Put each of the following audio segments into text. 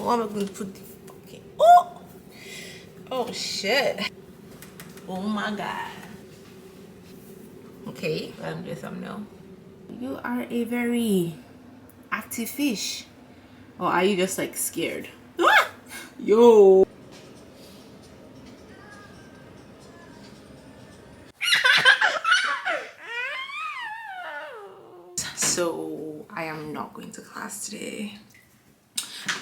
I'm going to put the fucking... Oh shit. Oh my god. Okay, let me do a thumbnail. You are a very active fish. Or are you just like scared? Yo. So I am not going to class today.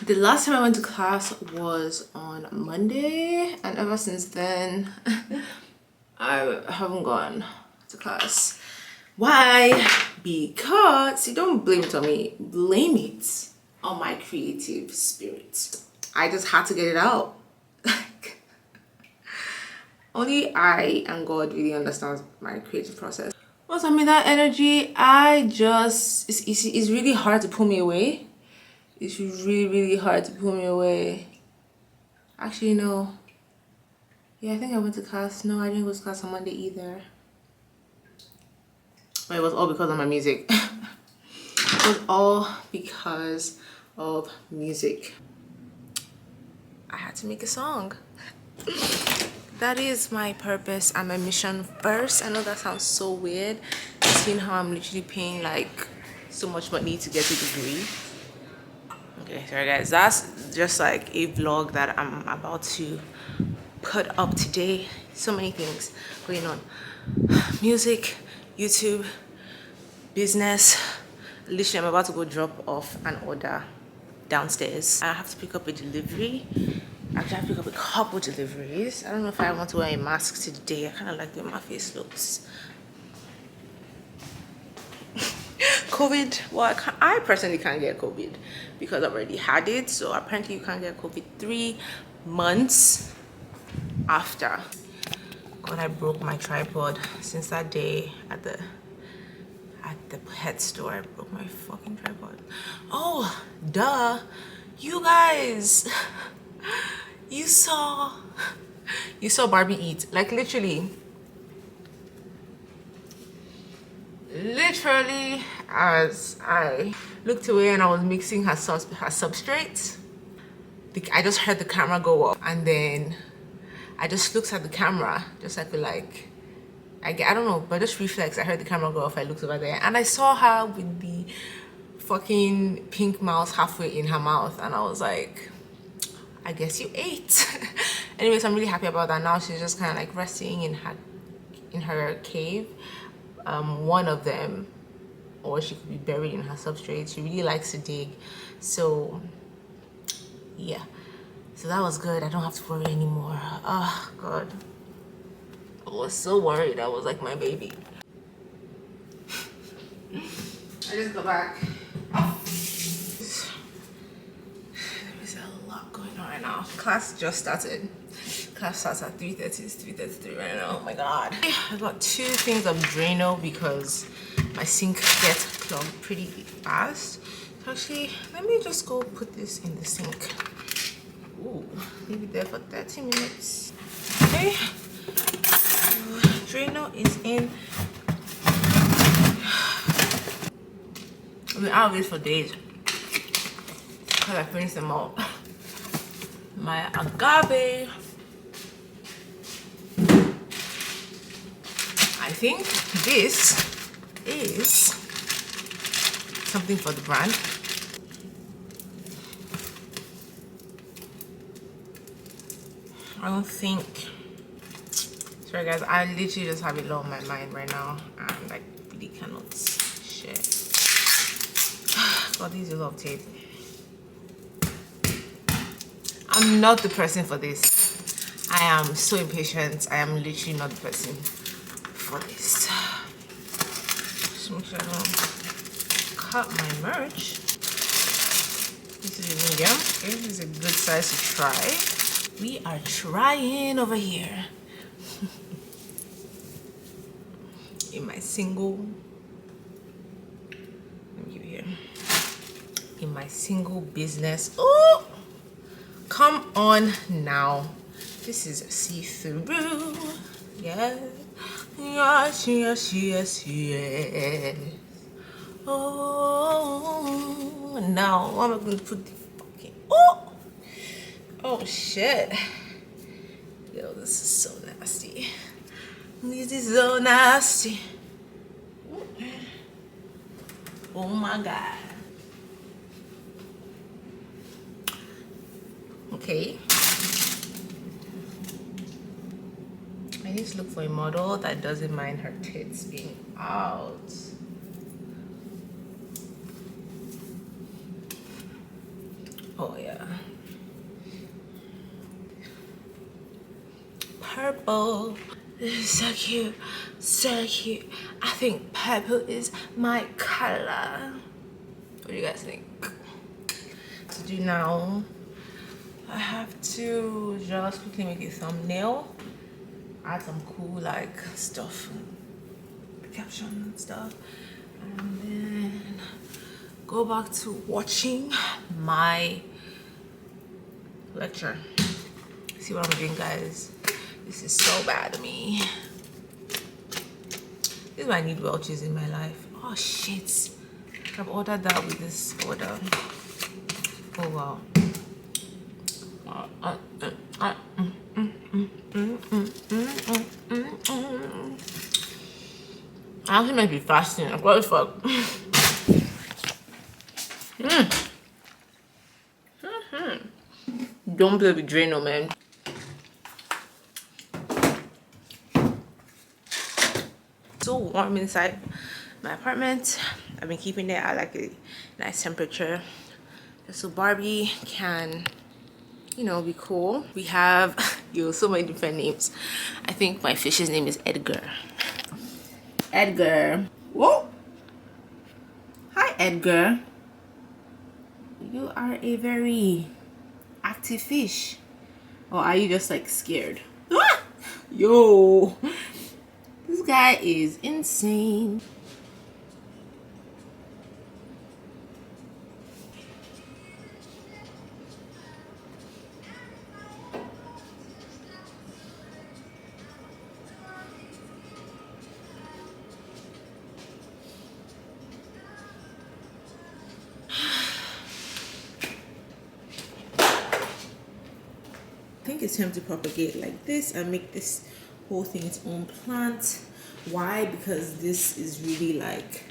The last time I went to class was on Monday, and ever since then I haven't gone to class. Why? Because you don't blame it on me, blame it on my creative spirit. I just had to get it out. Only I and God really understands my creative process. Once I'm in that energy, it's really hard to pull me away. It's really hard to pull me away. Actually, no. Yeah, I think I went to class. No, I didn't go to class on Monday either. But it was all because of my music. It was all because of music. I had to make a song. That is my purpose and my mission first. I know that sounds so weird, seeing how I'm literally paying like so much money to get a degree. Okay, sorry guys, that's just like a vlog that I'm about to put up today. So many things going on. Music, YouTube, business. Literally, I'm about to go drop off an order downstairs. I have to pick up a delivery. Actually, I have to pick up a couple deliveries. I don't know if I want to wear a mask today. I kind of like the way my face looks. COVID, well, I personally can't get COVID because I've already had it. So apparently you can't get COVID 3 months after. God, I broke my tripod since that day at the pet store. I broke my fucking tripod. Oh, duh. You guys, you saw Barbie eat. Like literally, as I looked away and I was mixing her substrate, I just heard the camera go off, and then I just looked at the camera, just like I don't know, but just reflex. I heard the camera go off. I looked over there and I saw her with the fucking pink mouse halfway in her mouth, and I was like, I guess you ate. Anyways, I'm really happy about that. Now she's just kind of like resting in her cave. One of them, or she could be buried in her substrate. She really likes to dig, so yeah. So that was good. I don't have to worry anymore. Oh god, I was so worried. I was like my baby. I just got back. There's a lot going on right now. Class just started. Class starts at 3:30. It's 3:33 right now. Oh my god. I got 2 things of Drano because my sink gets clogged pretty fast. So actually, let me just go put this in the sink. Ooh, leave it there for 30 minutes. Okay. Drano is in. I've been out of this for days because I finished them all. My agave. I think this is something for the brand. I don't think. Sorry guys, I literally just have a lot on my mind right now and I really cannot share. God, these are a lot of tape. I'm not the person for this. I am so impatient. I am literally not the person for this. Just make sure I don't cut my merch. This is a medium. Okay, this is a good size to try. We are trying over here. In my single, let me give you here. In my single business. Oh, come on now. This is see-through. Yeah. Yes, yes, yes, yes. Oh, now I'm going to put the fucking. Oh, Oh shit. Yo, this is so nasty. This is so nasty. Oh my god. Okay. I need to look for a model that doesn't mind her tits being out. Oh yeah. Purple. This is so cute. So cute. I think purple is my color. What do you guys think? To do now, I have to just quickly make a thumbnail. Add some cool like stuff, caption and stuff, and then go back to watching my lecture. See what I'm doing, guys. This is so bad to me. This is why I need Welch's in my life. Oh shit, I've ordered that with this order. Oh wow. I actually might be fasting. Like, what the fuck? Don't play with Drano, man. So warm inside my apartment. I've been keeping it at like a nice temperature so Barbie can, you know, be cool. We have so many different names. I think my fish's name is Edgar. Edgar. Whoa. Hi, Edgar. You are a very active fish. Or are you just like scared? Ah! Yo. This guy is insane. I think it's time to propagate like this and make this whole thing its own plant. Why? Because this is really like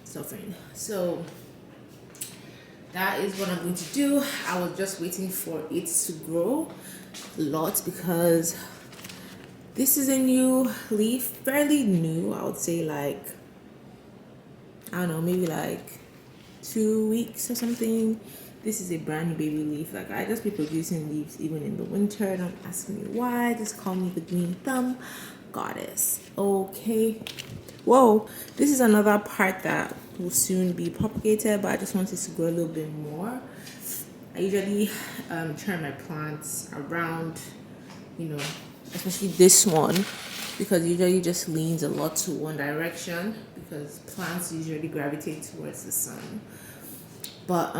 suffering. So that is what I'm going to do. I was just waiting for it to grow a lot because this is a new leaf, fairly new. I would say like, I don't know, maybe like 2 weeks or something. This is a brand new baby leaf. Like, I just be producing leaves even in the winter. Don't ask me why. Just call me the green thumb goddess. Okay. Whoa. This is another part that will soon be propagated, but I just want it to grow a little bit more. I usually turn my plants around, you know, especially this one, because it usually just leans a lot to one direction because plants usually gravitate towards the sun. But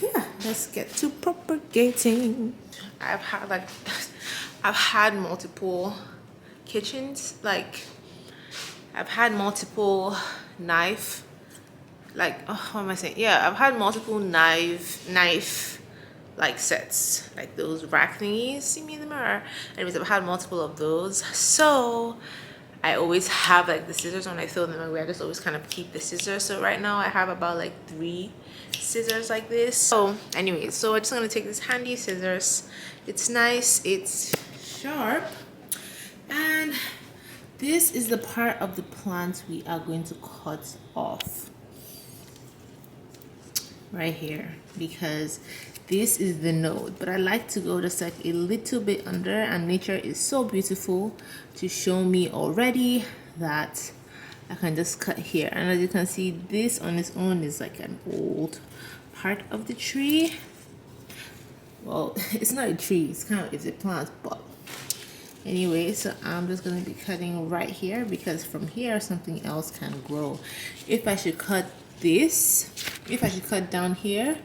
yeah, let's get to propagating. I've had multiple kitchens, like I've had multiple knife, like, oh, what am I saying? Yeah, I've had multiple knife like sets, like those rack thingies. See me in the mirror. Anyways, I've had multiple of those, so I always have like the scissors when I throw them away. I just always kind of keep the scissors. So right now I have about like 3 scissors like this. So anyways, so I'm just gonna take this handy scissors. It's nice, it's sharp, and this is the part of the plant we are going to cut off right here, because this is the node. But I like to go just like a little bit under, and nature is so beautiful to show me already that I can just cut here. And as you can see, this on its own is like an old part of the tree. Well, it's not a tree, it's a plant, but anyway, so I'm just going to be cutting right here, because from here something else can grow. If I should cut down here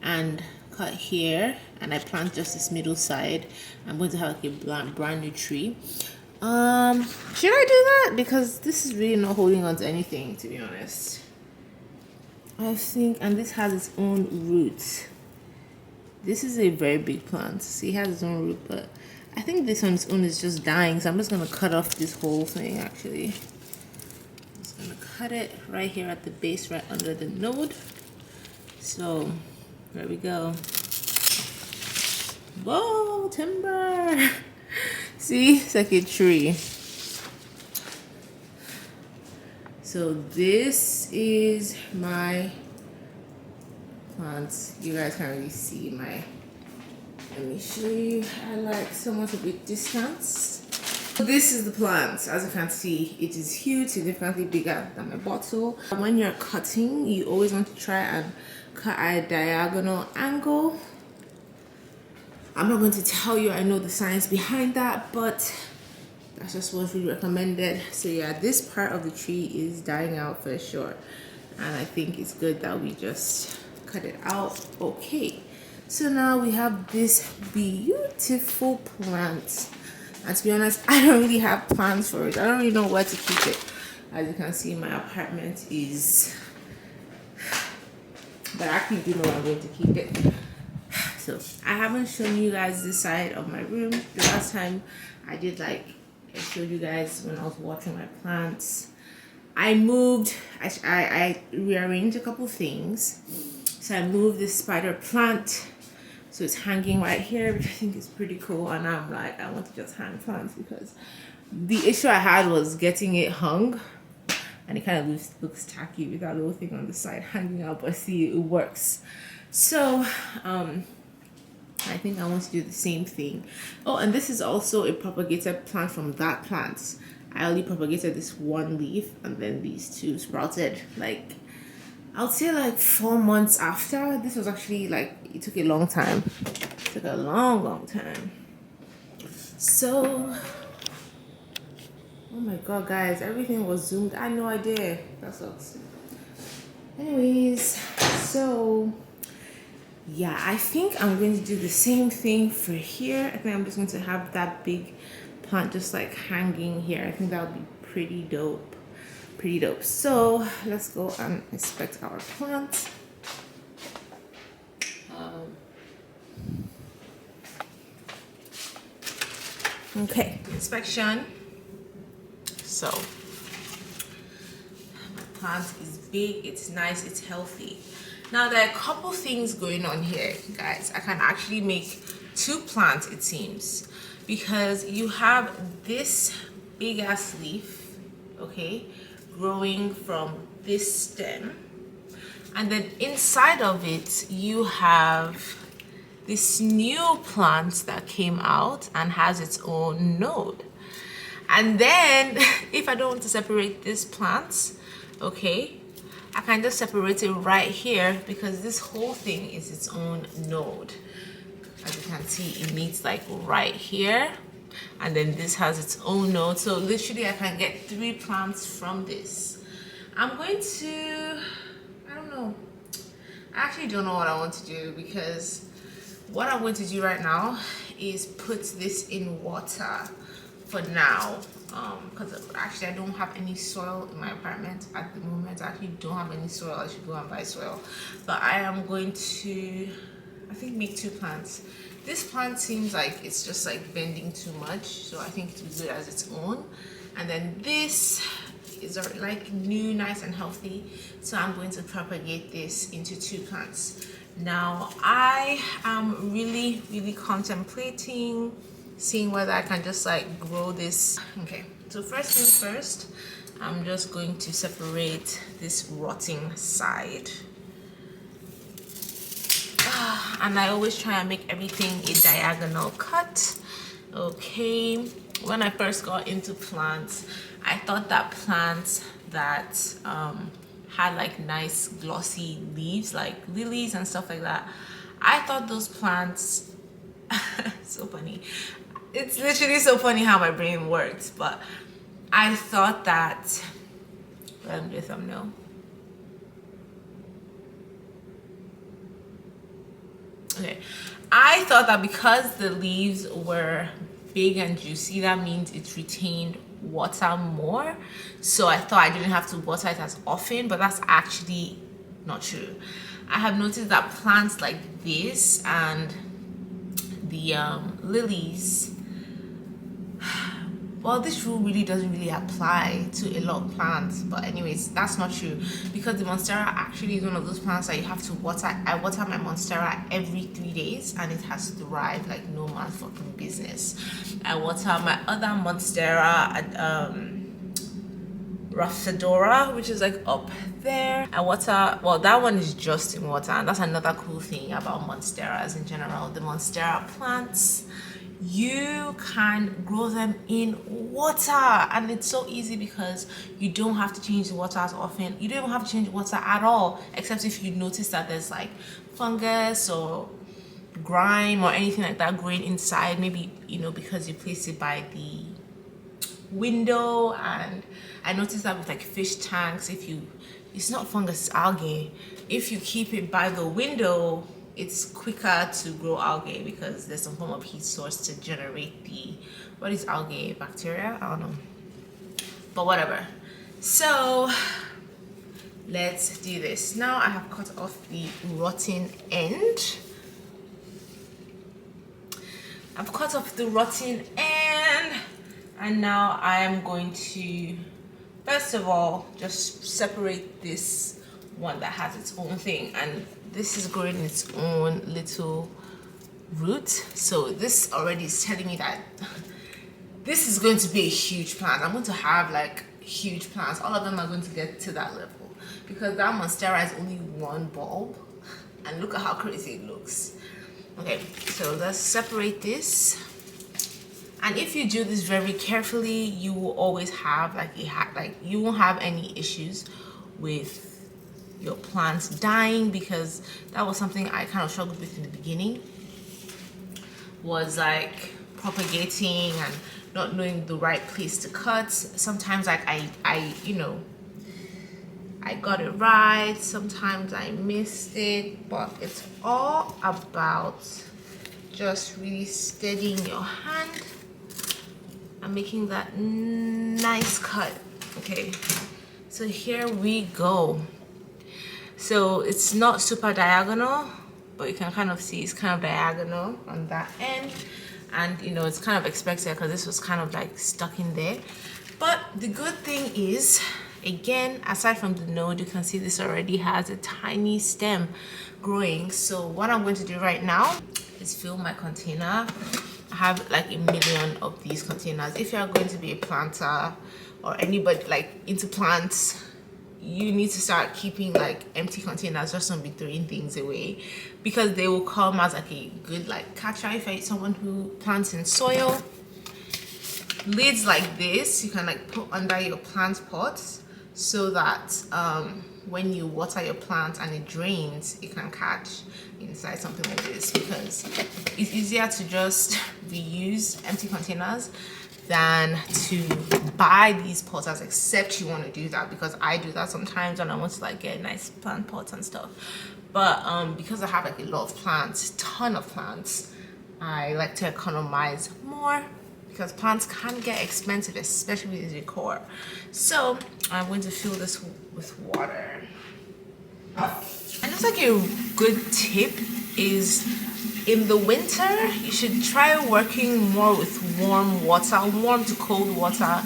and cut here, and I plant just this middle side, I'm going to have like a brand new tree. Should I do that? Because this is really not holding on to anything, to be honest. I think, and this has its own roots. This is a very big plant. See, it has its own root, but I think this on its own is just dying, so I'm just gonna cut off this whole thing actually. I'm just gonna cut it right here at the base, right under the node. So there we go. Whoa, timber! See, it's like a tree. So this is my plants. You guys can't really see my, let me show you. I like somewhat a bit distance. So this is the plant. As you can see, it is huge, significantly bigger than my bottle. When you're cutting, you always want to try and cut at a diagonal angle. I'm not going to tell you I know the science behind that, but that's just what's really recommended. So yeah, this part of the tree is dying out for sure, and I think it's good that we just cut it out. Okay, so now we have this beautiful plant, and to be honest, I don't really have plans for it. I don't really know where to keep it. As you can see, my apartment is, but I actually do know where I'm going to keep it. So I haven't shown you guys this side of my room. The last time I did, like, I showed you guys when I was watering my plants. I moved, I rearranged a couple things. So I moved this spider plant, so it's hanging right here, which I think is pretty cool. And I'm like, I want to just hang plants because the issue I had was getting it hung, and it kind of looks tacky with that little thing on the side hanging out, but see, it works. So I think I want to do the same thing. Oh, and this is also a propagated plant from that plant. I only propagated this one leaf, and then these two sprouted, like, I would say like 4 months after. This was actually, like, it took a long time. It took a long time. So, oh my god, guys, everything was zoomed. I had no idea. That sucks. Anyways, so yeah, I think I'm going to do the same thing for here. I think I'm just going to have that big plant just like hanging here. I think that would be pretty dope. Pretty dope. So let's go and inspect our plant. Okay, inspection. So my plant is big, it's nice, it's healthy. Now there are a couple things going on here, guys. I can actually make 2 plants, it seems, because you have this big ass leaf, okay, growing from this stem, and then inside of it you have this new plant that came out and has its own node. And then if I don't want to separate these plants, okay, I can just separate it right here because this whole thing is its own node. As you can see, it meets like right here, and then this has its own node. So literally I can get 3 plants from this. I'm going to, I don't know, I actually don't know what I want to do, because what I'm going to do right now is put this in water for now, because actually I don't have any soil in my apartment at the moment. I actually don't have any soil. I should go and buy soil, but I am going to, I think, make 2 plants. This plant seems like it's just like bending too much, so I think it will be good as its own. And then this is like new, nice and healthy, so I'm going to propagate this into 2 plants. Now I am really contemplating seeing whether I can just like grow this. Okay, so first thing first, I'm just going to separate this rotting side. And I always try and make everything a diagonal cut. Okay, when I first got into plants, I thought that plants that had like nice glossy leaves, like lilies and stuff like that, I thought those plants so funny. It's literally so funny how my brain works, but I thought that, let me do a thumbnail. Okay, I thought that because the leaves were big and juicy, that means it retained water more. So I thought I didn't have to water it as often, but that's actually not true. I have noticed that plants like this and the lilies, well, this rule really doesn't really apply to a lot of plants, but anyways, that's not true, because the Monstera actually is one of those plants that you have to water. I water my Monstera every 3 days and it has thrived like no man's fucking business. I water my other Monstera at Raphidora, which is like up there. I water, well, that one is just in water, and that's another cool thing about Monsteras in general. The Monstera plants, you can grow them in water, and it's so easy because you don't have to change the water as often. You don't even have to change the water at all, except if you notice that there's like fungus or grime or anything like that growing inside, maybe, you know, because you place it by the window. And I noticed that with like fish tanks, if you, it's not fungus, it's algae, if you keep it by the window, it's quicker to grow algae because there's some form of heat source to generate the, what is algae, bacteria? I don't know, but whatever. So let's do this. Now I have cut off the rotten end. I've cut off the rotten end, and now I am going to, first of all, just separate this one that has its own thing, and this is growing its own little root. So this already is telling me that this is going to be a huge plant. I'm going to have like huge plants. All of them are going to get to that level because that Monstera is only one bulb, and look at how crazy it looks. Okay, so let's separate this. And if you do this very carefully, you will always have like you won't have any issues with your plants dying, because that was something I kind of struggled with in the beginning, was like propagating and not knowing the right place to cut. Sometimes like I you know, I got it right, sometimes I missed it, but it's all about just really steadying your hand and making that nice cut. Okay, so here we go. So it's not super diagonal, but you can kind of see it's kind of diagonal on that end, and you know, it's kind of expected because this was kind of like stuck in there. But the good thing is, again, aside from the node, you can see this already has a tiny stem growing. So what I'm going to do right now is fill my container. I have like 1 million of these containers. If you're going to be a planter or anybody like into plants, you need to start keeping like empty containers. Just don't be throwing things away, because they will come as like a good like catcher if you're someone who plants in soil. Lids like this you can like put under your plant pots, so that when you water your plant and it drains, it can catch inside something like this, because it's easier to just reuse empty containers than to buy these potters, except you want to do that, because I do that sometimes when I want to like get nice plant pots and stuff. But because I have like a lot of plants, ton of plants, I like to economize more, because plants can get expensive, especially with decor. So I'm going to fill this with water. And just like a good tip is, in the winter, you should try working more with warm water, warm to cold water,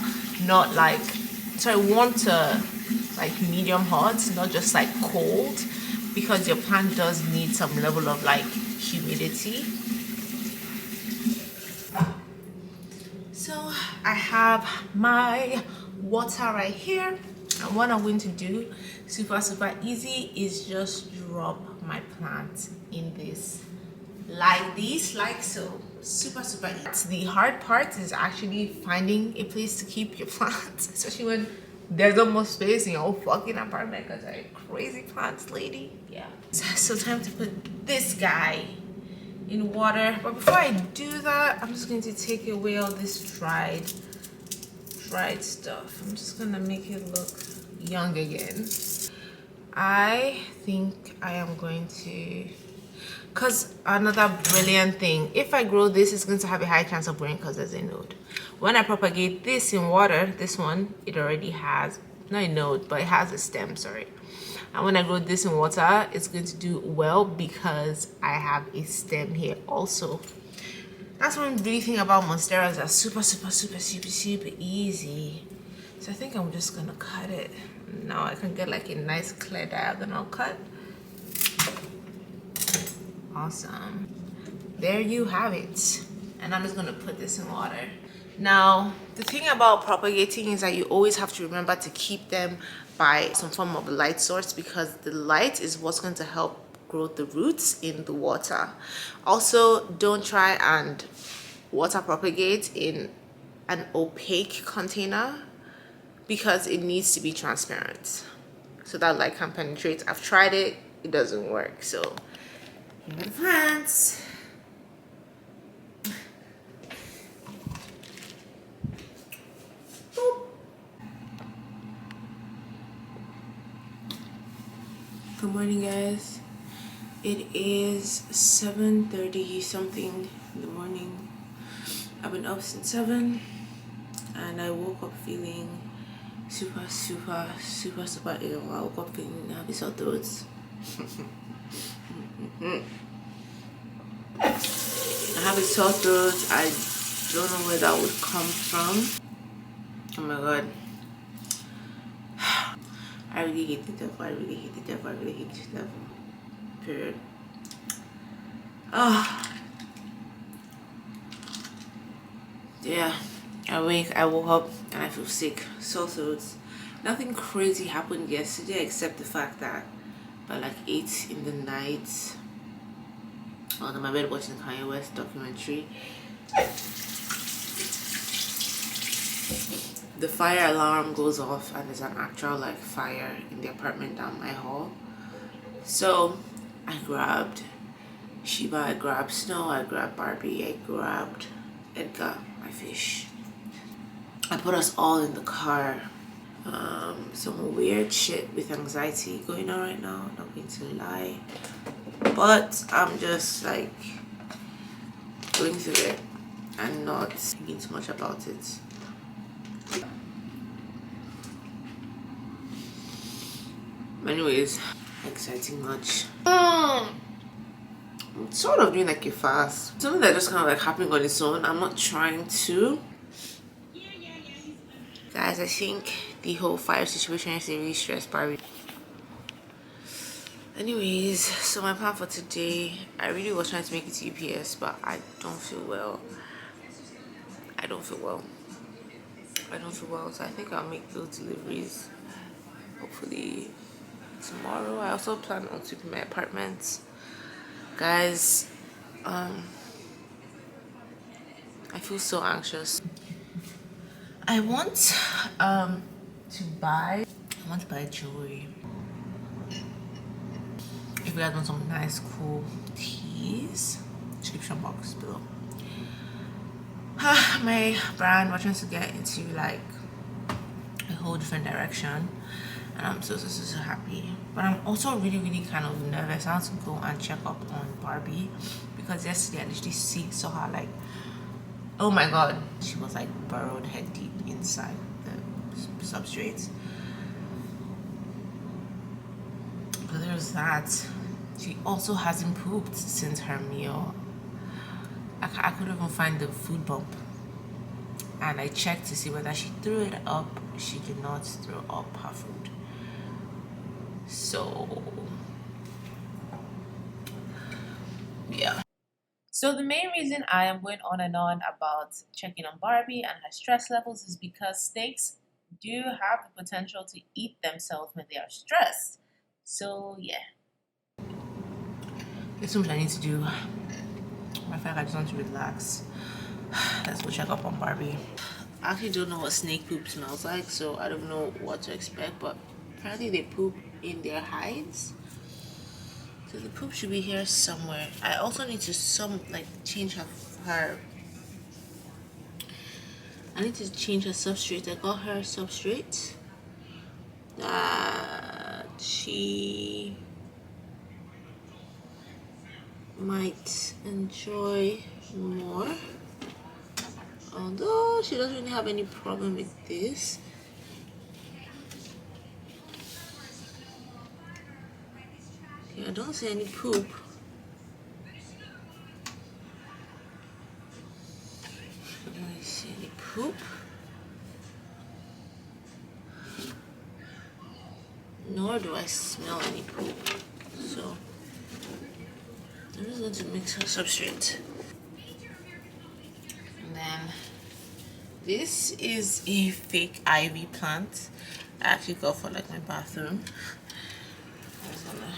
not like, sorry, warm to like medium hot, not just like cold, because your plant does need some level of like humidity. So I have my water right here, and what I'm going to do, super easy, is just drop my plant in this like this, like so. Super easy. The hard part is actually finding a place to keep your plants, especially when there's no more space in your whole fucking apartment because they're crazy plants, lady. Yeah, so time to put this guy in water. But before I do that, I'm just going to take away all this dried stuff. I'm just gonna make it look young again. I think I am going to, because another brilliant thing, if I grow this, it's going to have a high chance of growing because there's a node. When I propagate this in water, this one, it already has, not a node, but it has a stem, sorry. And when I grow this in water, it's going to do well because I have a stem here also. That's one really thing about Monsteras, are super easy. So I think I'm just gonna cut it. Now I can get like a nice clear diagonal cut. Awesome. There you have it. And I'm just gonna put this in water. Now, the thing about propagating is that you always have to remember to keep them by some form of light source, because the light is what's going to help grow the roots in the water. Also, don't try and water propagate in an opaque container because it needs to be transparent so that light can penetrate. I've tried it, it doesn't work. So here are the plants. Good morning, guys. It is 7:30 something in the morning. I've been up since 7 and I woke up feeling super ill. I woke up feeling heavy sore throats. I have a sore throat. I don't know where that would come from. Oh my god. I really hate the devil. I really hate the devil. I really hate the devil. Period. Yeah. I woke up and I feel sick. Sore throats. Nothing crazy happened yesterday except the fact that by like 8 in the night, I was on my bed watching Kanye West documentary. The fire alarm goes off and there's an actual like fire in the apartment down my hall. So I grabbed Sheba, I grabbed Snow, I grabbed Barbie, I grabbed Edgar, my fish. I put us all in the car. Some weird shit with anxiety going on right now, not going to lie. But I'm just like going through it and not thinking too much about it. Anyways, exciting much. I'm sort of doing like a fast. Something that just kind of like happening on its own. I'm not trying to. Guys, I think the whole fire situation is really stressed Barbie. Anyways, so my plan for today, I really was trying to make it to UPS, but I don't feel well. I don't feel well, so I think I'll make those deliveries hopefully tomorrow. I also plan on sweeping my apartment. Guys, I feel so anxious. I want to buy jewelry. If you guys want some nice cool teas, description box below. My brand, we're trying to get into like a whole different direction, and I'm so happy. But I'm also really kind of nervous. I want to go and check up on Barbie because yesterday I literally saw her like, oh my god, she was like burrowed head deep inside the substrate. But there's that. She also hasn't pooped since her meal. I couldn't even find the food bump, and I checked to see whether she threw it up. She did not throw up her food. So yeah. So the main reason I am going on and on about checking on Barbie and her stress levels is because snakes do have the potential to eat themselves when they are stressed. So yeah. There's so much I need to do. I feel like I just want to relax. Let's go check up on Barbie. I actually don't know what snake poop smells like, so I don't know what to expect, but apparently they poop in their hides. So the poop should be here somewhere. I also need to change her I need to change her substrate. I got her substrate that she might enjoy more, although she doesn't really have any problem with this. Okay, I don't see any poop. I don't see any poop. Nor do I smell any poop. So I'm just going to mix her substrate. And then this is a fake ivy plant. I actually got for like my bathroom. I'm just gonna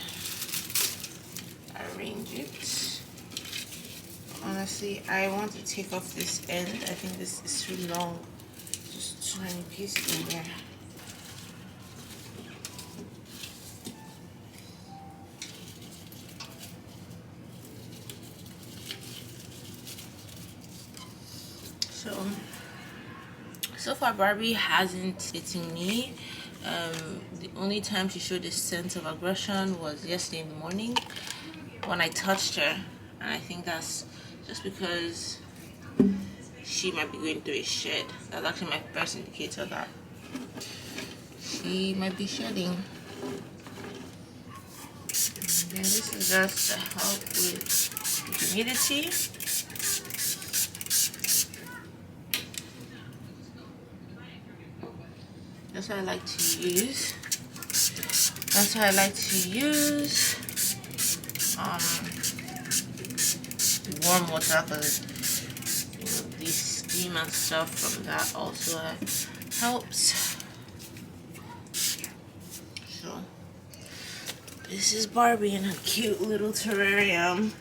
arrange it. Honestly, I want to take off this end. I think this is too long. Just too many pieces in there. So far Barbie hasn't bitten me. The only time she showed a sense of aggression was yesterday in the morning when I touched her, and I think that's just because she might be going through a shed. That's actually my first indicator that she might be shedding. And this is just to help with humidity. That's what I like to use. That's why I like to use warm water, because the steam and stuff from that also helps. So this is Barbie in a cute little terrarium.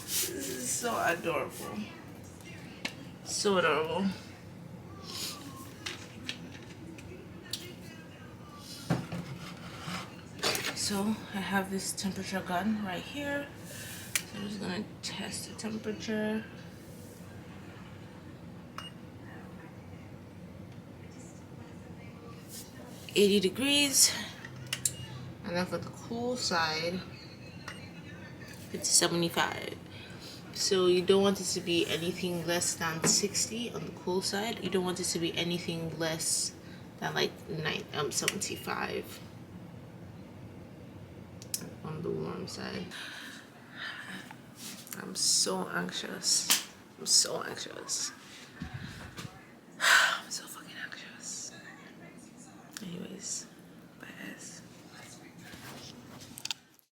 This is so adorable. So adorable. So I have this temperature gun right here. So I'm just gonna test the temperature. .80 degrees. And then for the cool side, it's 75. So you don't want it to be anything less than 60 on the cool side. You don't want it to be anything less than like 75 on the warm side. I'm so anxious. I'm so anxious. I'm so fucking anxious. Anyways,